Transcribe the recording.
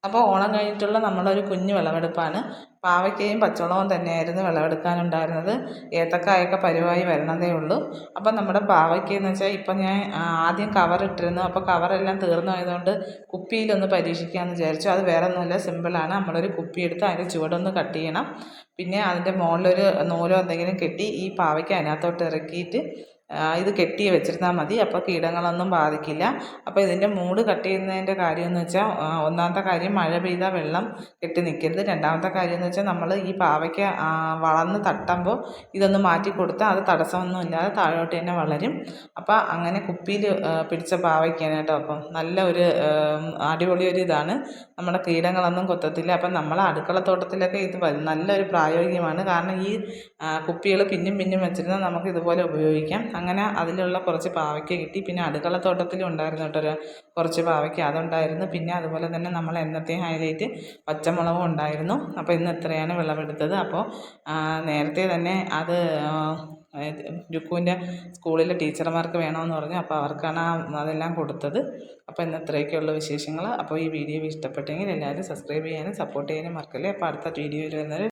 അപ്പോൾ ഓണം കഴിഞ്ഞിട്ടുള്ള നമ്മളൊരു കുഞ്ഞു വിളവെടുപ്പാണ്. പാവയ്ക്കയും പച്ചമുളകും തന്നെയായിരുന്നു വിളവെടുക്കാനുണ്ടായിരുന്നത്. ഏത്തക്കായൊക്കെ പരുവായി വരണതേ ഉള്ളൂ. അപ്പം നമ്മുടെ പാവയ്ക്കയെന്ന് വെച്ചാൽ ഇപ്പം ഞാൻ ആദ്യം കവറിട്ടിരുന്നു. അപ്പോൾ കവറെല്ലാം തീർന്നു പോയതുകൊണ്ട് കുപ്പിയിലൊന്ന് പരീക്ഷിക്കാമെന്ന് വിചാരിച്ചു. അത് വേറെ ഒന്നുമില്ല, സിമ്പിളാണ്. നമ്മളൊരു കുപ്പി എടുത്ത് അതിൻ്റെ ചുവടൊന്ന് കട്ട് ചെയ്യണം. പിന്നെ അതിൻ്റെ മുകളിലൊരു നൂലോ എന്തെങ്കിലും കെട്ടി ഈ പാവയ്ക്ക അതിനകത്തോട്ട് ഇറക്കിയിട്ട് ഇത് കെട്ടി വെച്ചിരുന്നാൽ മതി. അപ്പോൾ കീടങ്ങളൊന്നും ബാധിക്കില്ല. അപ്പോൾ ഇതിൻ്റെ മൂട് കട്ട് ചെയ്യുന്നതിൻ്റെ കാര്യമെന്ന് വെച്ചാൽ ഒന്നാമത്തെ കാര്യം, മഴ പെയ്താൽ വെള്ളം കെട്ടി നിൽക്കരുത്. രണ്ടാമത്തെ കാര്യമെന്ന് വെച്ചാൽ നമ്മൾ ഈ പാവയ്ക്ക വളർന്ന് തട്ടുമ്പോൾ ഇതൊന്ന് മാറ്റി കൊടുത്താൽ അത് തടസ്സമൊന്നും ഇല്ലാതെ താഴോട്ട് തന്നെ വളരും. അപ്പോൾ അങ്ങനെ കുപ്പിയിൽ പിടിച്ച പാവയ്ക്കാണ് കേട്ടോ. അപ്പം നല്ല ഒരു അടിപൊളി ഒരു ഇതാണ്, നമ്മുടെ കീടങ്ങളൊന്നും കൊത്തത്തില്ല. അപ്പം നമ്മൾ അടുക്കളത്തോട്ടത്തിലൊക്കെ ഇത് നല്ലൊരു പ്രായോഗികമാണ്. കാരണം ഈ കുപ്പികൾ പിന്നും പിന്നും വെച്ചിരുന്നാൽ നമുക്ക് ഇതുപോലെ ഉപയോഗിക്കാം. അങ്ങനെ അതിലുള്ള കുറച്ച് പാവയ്ക്ക കിട്ടി. പിന്നെ അടുക്കളത്തോട്ടത്തിലും ഉണ്ടായിരുന്നു കേട്ടോ കുറച്ച് പാവയ്ക്ക, അതുണ്ടായിരുന്നു. പിന്നെ അതുപോലെ തന്നെ നമ്മൾ എന്നത്തെയും ഹൈലൈറ്റ് പച്ചമുളകും ഉണ്ടായിരുന്നു. അപ്പോൾ ഇന്ന് ഇത്രയാണ് വിളവെടുത്തത്. അപ്പോൾ നേരത്തെ തന്നെ അത് രുക്കുവിൻ്റെ സ്കൂളിലെ ടീച്ചർമാർക്ക് വേണമെന്ന് പറഞ്ഞു. അപ്പോൾ അവർക്കാണ് അതെല്ലാം കൊടുത്തത്. അപ്പോൾ ഇന്ന് ഇത്രയൊക്കെയുള്ള വിശേഷങ്ങൾ. അപ്പോൾ ഈ വീഡിയോ ഇഷ്ടപ്പെട്ടെങ്കിൽ എല്ലാവരും സബ്സ്ക്രൈബ് ചെയ്യാനും സപ്പോർട്ട് ചെയ്യാനും മറക്കല്ലേ. അപ്പോൾ അടുത്ത വീഡിയോയിൽ വരുന്നത്